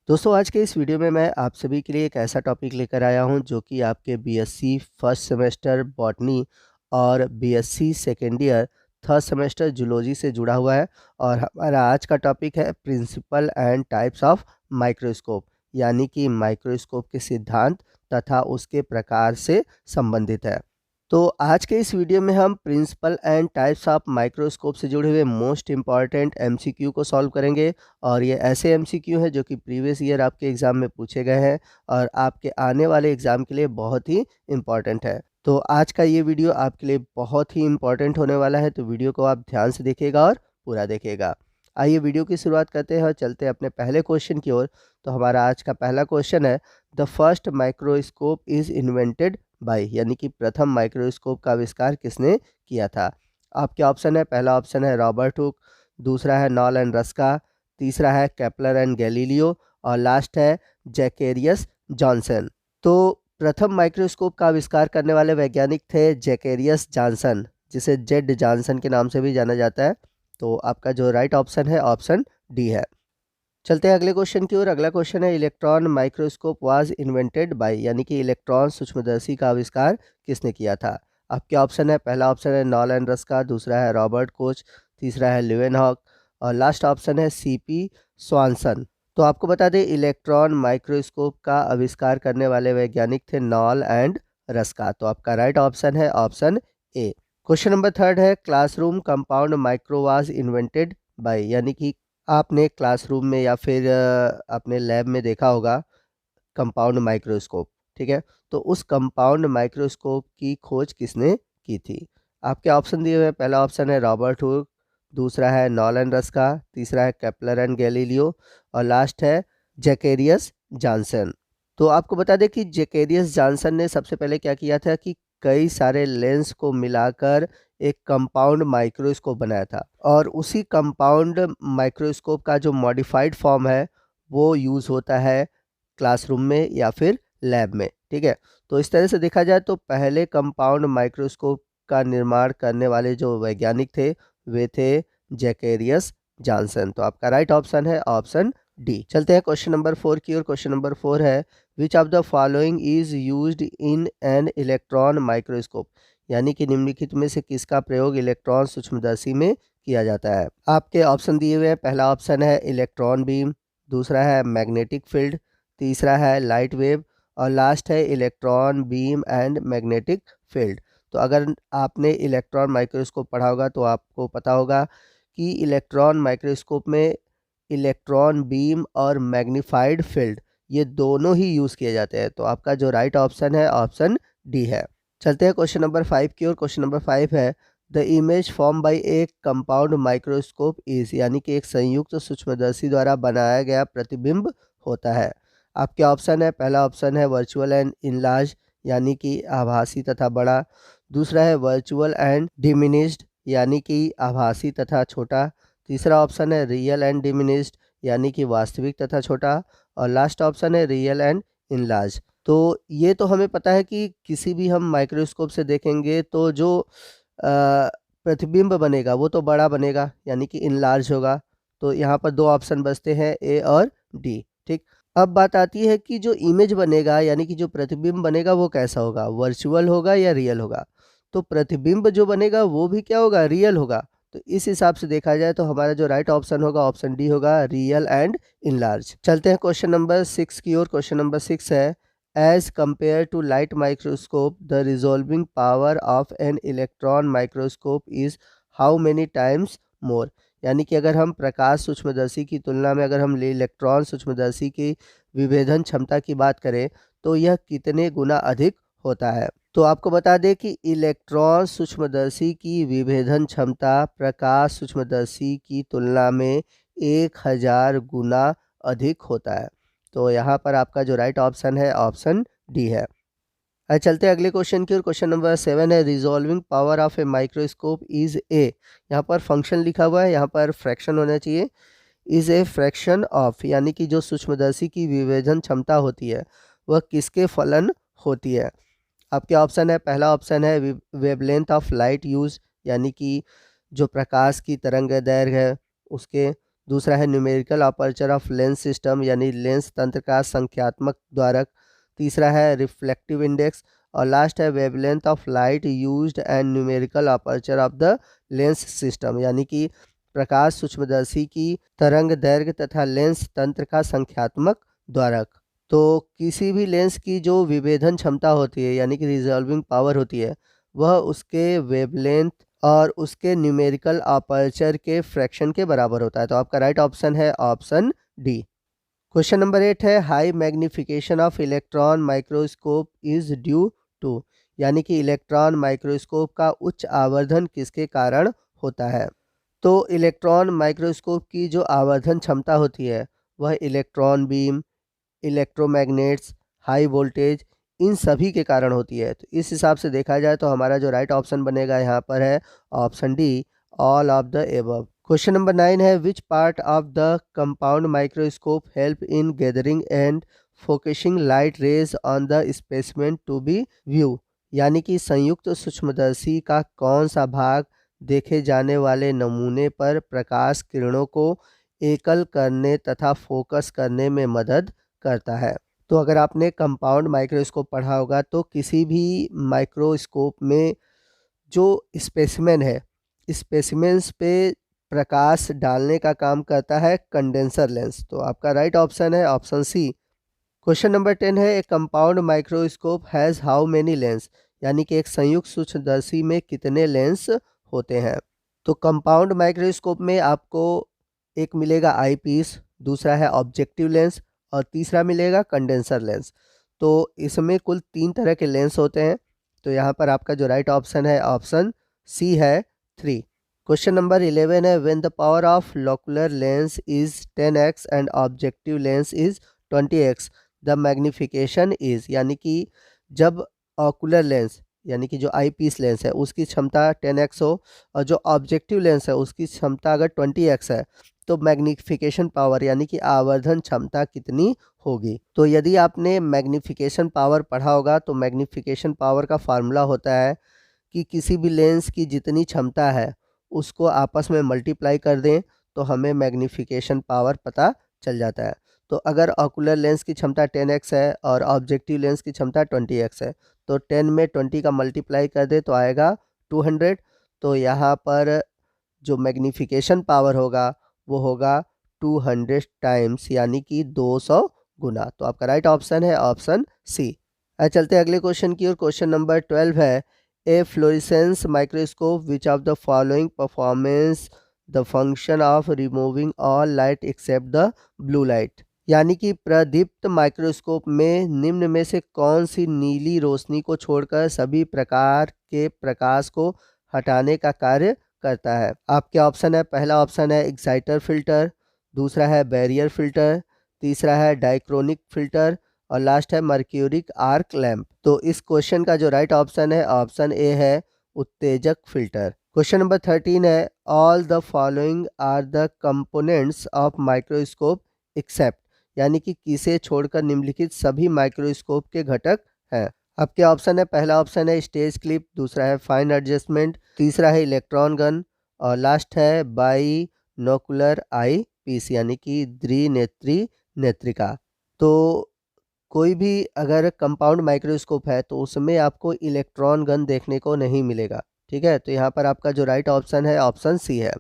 दोस्तों आज के इस वीडियो में मैं आप सभी के लिए एक ऐसा टॉपिक लेकर आया हूं जो कि आपके बीएससी फर्स्ट सेमेस्टर बॉटनी और BSc second year third semester zoology से जुड़ा हुआ है। और हमारा आज का टॉपिक है principle and types of microscope, यानी कि माइक्रोस्कोप के सिद्धांत तथा उसके प्रकार से संबंधित है। तो आज के इस वीडियो में हम principle and types of microscope से जुड़े हुए मोस्ट इम्पॉर्टेंट एमसीक्यू को सॉल्व करेंगे। और ये ऐसे एमसीक्यू हैं जो कि प्रीवियस ईयर आपके एग्ज़ाम में पूछे गए हैं और आपके आने वाले एग्ज़ाम के लिए बहुत ही इम्पॉर्टेंट है। तो आज का ये वीडियो आपके लिए बहुत ही इम्पॉर्टेंट होने वाला है, तो वीडियो को आप ध्यान से देखिएगा और पूरा देखिएगा। आइए वीडियो की शुरुआत करते हैं और चलते हैं अपने पहले क्वेश्चन की ओर। तो हमारा आज का पहला क्वेश्चन है, the first microscope is invented by, यानी कि प्रथम माइक्रोस्कोप का आविष्कार किसने किया था। आपके ऑप्शन है, पहला ऑप्शन है रॉबर्ट हुक, दूसरा है नॉल एंड रस्का, तीसरा है केपलर एंड गैलीलियो और लास्ट है जैकेरियस जॉनसन। तो प्रथम माइक्रोस्कोप का आविष्कार करने वाले वैज्ञानिक थे जैकेरियस जॉनसन, जिसे जेड जॉनसन के नाम से भी जाना जाता है। तो आपका जो राइट ऑप्शन है ऑप्शन डी है। चलते हैं अगले क्वेश्चन की ओर। अगला क्वेश्चन है, electron microscope was invented by, यानी कि इलेक्ट्रॉन सूक्ष्मदर्शी का आविष्कार किसने किया था। आपके ऑप्शन है, पहला ऑप्शन है नॉल एंड रस्का, दूसरा है रॉबर्ट कोच, तीसरा है ल्यूवेनहॉक और लास्ट ऑप्शन है सीपी स्वानसन। तो आपको बता दें, इलेक्ट्रॉन माइक्रोस्कोप का आविष्कार करने वाले वैज्ञानिक थे नॉल एंड रस्का। तो आपका राइट ऑप्शन है option A. Question number third है, classroom compound micro was invented by, यानी कि आपने क्लासरूम में या फिर अपने लैब में देखा होगा कंपाउंड माइक्रोस्कोप, ठीक है। तो उस कंपाउंड माइक्रोस्कोप की खोज किसने की थी। आपके ऑप्शन दिए हुए हैं, पहला ऑप्शन है रॉबर्ट हुक, दूसरा है नॉल एंड रस्का, तीसरा है केपलर एंड गैलीलियो और लास्ट है जैकेरियस जॉनसन। तो आपको बता दें कि जैकेरियस जॉनसन ने सबसे पहले क्या किया था कि कई सारे लेंस को मिलाकर एक कंपाउंड माइक्रोस्कोप बनाया था और उसी कंपाउंड माइक्रोस्कोप का जो मॉडिफाइड फॉर्म है वो यूज़ होता है क्लासरूम में या फिर लैब में, ठीक है। तो इस तरह से देखा जाए तो पहले कंपाउंड माइक्रोस्कोप का निर्माण करने वाले जो वैज्ञानिक थे वे थे जैकेरियस जॉनसन। तो आपका राइट ऑप्शन है ऑप्शन डी। चलते हैं क्वेश्चन नंबर 4 की ओर। क्वेश्चन नंबर 4 है, विच of the following is used in an electron microscope, यानी कि निम्नलिखित में से किसका प्रयोग इलेक्ट्रॉन सूक्ष्मदर्शी में किया जाता है। आपके ऑप्शन दिए हुए हैं, पहला ऑप्शन है इलेक्ट्रॉन बीम, दूसरा है मैग्नेटिक फील्ड, तीसरा है लाइट वेव और लास्ट है electron beam and magnetic field. तो अगर आपने इलेक्ट्रॉन माइक्रोस्कोप पढ़ा होगा तो आपको पता होगा कि इलेक्ट्रॉन माइक्रोस्कोप में इलेक्ट्रॉन बीम और मैग्नीफाइड फील्ड ये दोनों ही यूज़ किए जाते हैं। तो आपका जो राइट ऑप्शन है ऑप्शन डी है। चलते हैं क्वेश्चन नंबर 5 की ओर। क्वेश्चन नंबर 5 है, the image form by A compound microscope is, यानी कि एक संयुक्त सूक्ष्मदर्शी द्वारा बनाया गया प्रतिबिंब होता है। आपके ऑप्शन है, पहला ऑप्शन है वर्चुअल एंड इनलार्ज, यानी कि आभासी तथा बड़ा, दूसरा है वर्चुअल एंड डिमिनिश्ड, यानी कि आभासी तथा छोटा, तीसरा ऑप्शन है रियल एंड डिमिनिश्ड, यानी कि वास्तविक तथा छोटा और लास्ट ऑप्शन है रियल एंड इनलार्ज। तो ये तो हमें पता है कि किसी भी हम माइक्रोस्कोप से देखेंगे तो जो प्रतिबिंब बनेगा वो तो बड़ा बनेगा, यानी कि इनलार्ज होगा। तो यहाँ पर दो ऑप्शन बचते हैं, ए और डी, ठीक। अब बात आती है कि जो इमेज बनेगा यानी कि जो प्रतिबिंब बनेगा वो कैसा होगा, वर्चुअल होगा या रियल होगा। तो प्रतिबिंब जो बनेगा वो भी क्या होगा, रियल होगा। तो इस हिसाब से देखा जाए तो हमारा जो राइट ऑप्शन होगा ऑप्शन डी होगा, रियल एंड इनलार्ज। चलते हैं क्वेश्चन नंबर 6 की ओर। क्वेश्चन नंबर 6 है, as compared to light microscope the resolving power of an electron microscope is how many times more, यानी कि अगर हम प्रकाश सूक्ष्मदर्शी की तुलना में अगर हम इलेक्ट्रॉन सूक्ष्मदर्शी की विभेदन क्षमता की बात करें तो यह कितने गुना अधिक होता है। तो आपको बता दें कि इलेक्ट्रॉन सूक्ष्मदर्शी की विभेदन क्षमता प्रकाश सूक्ष्मदर्शी की तुलना में 1000 गुना अधिक होता है। तो यहाँ पर आपका जो राइट ऑप्शन है ऑप्शन डी है। चलते हैं अगले क्वेश्चन की ओर। क्वेश्चन नंबर 7 है, resolving power of a microscope is a, यहाँ पर फंक्शन लिखा हुआ है, यहाँ पर फ्रैक्शन होना चाहिए, इज ए फ्रैक्शन ऑफ, यानी कि जो सूक्ष्मदर्शी की विभेदन क्षमता होती है वह किसके फलन होती है। आपके ऑप्शन है, पहला ऑप्शन है वेवलेंथ ऑफ लाइट यूज, यानी कि जो प्रकाश की तरंग दैर्घ्य है उसके, दूसरा है numerical aperture of lens system यानी लेंस तंत्र का संख्यात्मक द्वारक। तीसरा है रिफ्लेक्टिव इंडेक्स और लास्ट है wavelength of light used and numerical aperture of the lens system यानी कि प्रकाश सूक्ष्मदर्शी की तरंग दैर्घ्य तथा लेंस तंत्र का संख्यात्मक द्वारक। तो किसी भी लेंस की जो विभेदन क्षमता होती है यानी कि रिजॉल्विंग पावर होती है वह उसके वेवलेंथ और उसके न्यूमेरिकल अपर्चर के फ्रैक्शन के बराबर होता है। तो आपका राइट ऑप्शन है ऑप्शन डी। क्वेश्चन नंबर 8 है high magnification of electron microscope is due to यानी कि इलेक्ट्रॉन माइक्रोस्कोप का उच्च आवर्धन किसके कारण होता है। तो इलेक्ट्रॉन माइक्रोस्कोप की जो आवर्धन क्षमता होती है वह electron beam, electromagnets, high voltage इन सभी के कारण होती है। तो इस हिसाब से देखा जाए तो हमारा जो राइट ऑप्शन बनेगा यहाँ पर है option D, all of the above. Question number 9 है which part of the compound microscope help in gathering and focusing light rays on the specimen to be view यानी कि संयुक्त सूक्ष्मदर्शी का कौन सा भाग देखे जाने वाले नमूने पर प्रकाश किरणों को एकल करने तथा फोकस करने में मदद करता है। तो अगर आपने कंपाउंड माइक्रोस्कोप पढ़ा होगा तो किसी भी माइक्रोस्कोप में जो स्पेसिमेन है स्पेसिमेंस पे प्रकाश डालने का काम करता है कंडेंसर लेंस। तो आपका राइट ऑप्शन है ऑप्शन सी। क्वेश्चन नंबर 10 है ए compound microscope has how many lens यानी कि एक संयुक्त सूक्ष्मदर्शी में कितने लेंस होते हैं। तो कंपाउंड माइक्रोस्कोप में आपको एक मिलेगा आई पीस, दूसरा है ऑब्जेक्टिव लेंस और तीसरा मिलेगा कंडेंसर लेंस। तो इसमें कुल 3 तरह के लेंस होते हैं। तो यहाँ पर आपका जो राइट ऑप्शन है ऑप्शन सी है 3। क्वेश्चन नंबर 11 है when the power of ocular lens is 10x and objective lens is 20x the magnification is यानी कि जब ऑकुलर लेंस यानी कि जो आई पीस लेंस है उसकी क्षमता 10x हो और जो ऑब्जेक्टिव लेंस है उसकी क्षमता अगर 20x है तो मैग्निफिकेशन पावर यानी कि आवर्धन क्षमता कितनी होगी। तो यदि आपने मैग्निफिकेशन पावर पढ़ा होगा तो मैग्निफिकेशन पावर का फार्मूला होता है कि किसी भी लेंस की जितनी क्षमता है उसको आपस में मल्टीप्लाई कर दें तो हमें मैग्निफिकेशन पावर पता चल जाता है। तो अगर ऑकुलर लेंस की क्षमता 10x है और ऑब्जेक्टिव लेंस की क्षमता 20x है तो 10 में 20 का मल्टीप्लाई कर दे तो आएगा 200। तो यहाँ पर जो मैग्निफिकेशन पावर होगा वो होगा 200 टाइम्स यानी कि 200 गुना। तो आपका राइट ऑप्शन है ऑप्शन सी। चलते हैं अगले क्वेश्चन की ओर। क्वेश्चन नंबर 12 है a fluorescence microscope which of the following performance the function of removing all light except the blue light यानी कि प्रदीप्त माइक्रोस्कोप में निम्न में से कौन सी नीली रोशनी को छोड़कर सभी प्रकार के प्रकाश को हटाने का कार्य करता है। आपके ऑप्शन है पहला ऑप्शन है एक्साइटर फिल्टर, दूसरा है बैरियर फिल्टर, तीसरा है डाइक्रोनिक फिल्टर और लास्ट है मर्क्यूरिक आर्क लैंप। तो इस क्वेश्चन का जो राइट ऑप्शन है ऑप्शन ए है उत्तेजक फिल्टर। क्वेश्चन नंबर 13 है all the following are the components of microscope except यानी कि किसे छोड़कर निम्नलिखित सभी माइक्रोस्कोप के घटक हैं। आपके ऑप्शन है पहला ऑप्शन है स्टेज क्लिप, दूसरा है फाइन एडजस्टमेंट, तीसरा है इलेक्ट्रॉन गन और लास्ट है बाइनोकुलर आई पीस यानी कि द्विनेत्री नेत्रिका। तो कोई भी अगर कंपाउंड माइक्रोस्कोप है तो उसमें आपको इलेक्ट्रॉन गन देखने को नहीं मिलेगा। ठीक है, तो यहाँ पर आपका जो राइट ऑप्शन है ऑप्शन सी है।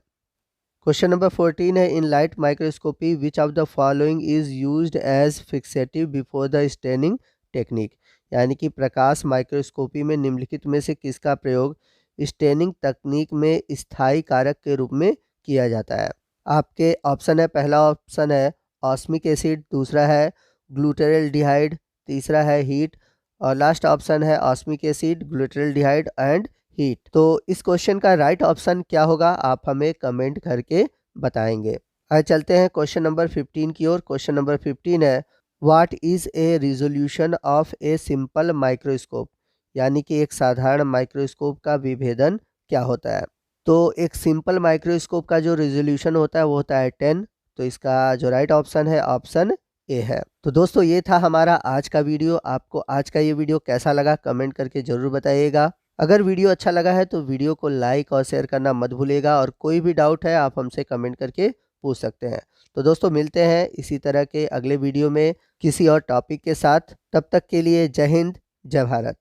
क्वेश्चन नंबर 14 है in light microscopy which of the following is used as fixative before the staining technique यानी कि प्रकाश माइक्रोस्कोपी में निम्नलिखित में से किसका प्रयोग स्टेनिंग तकनीक में स्थायी कारक के रूप में किया जाता है। आपके ऑप्शन है पहला ऑप्शन है ऑस्मिक एसिड, दूसरा है ग्लूटेरल्डिहाइड, तीसरा है हीट और लास्ट ऑप्शन है ऑस्मिक एसिड, ग्लूटेरल्डिहाइड एंड हीट। तो इस क्वेश्चन का राइट ऑप्शन क्या होगा आप हमें कमेंट करके बताएंगे। आज चलते हैं क्वेश्चन नंबर 15 की ओर। क्वेश्चन नंबर 15 है what is a resolution of a simple microscope यानी कि एक साधारण माइक्रोस्कोप का विभेदन क्या होता है। तो एक सिंपल माइक्रोस्कोप का जो रिजोल्यूशन होता है वो होता है 10। तो इसका जो राइट ऑप्शन है ऑप्शन ए है। तो दोस्तों ये था हमारा आज का वीडियो। आपको आज का ये वीडियो कैसा लगा कमेंट करके ज़रूर बताइएगा। अगर वीडियो अच्छा लगा है तो वीडियो को लाइक और शेयर करना मत भूलिएगा और कोई भी डाउट है आप हमसे कमेंट करके पूछ सकते हैं। तो दोस्तों मिलते हैं इसी तरह के अगले वीडियो में किसी और टॉपिक के साथ। तब तक के लिए जय हिंद, जय भारत।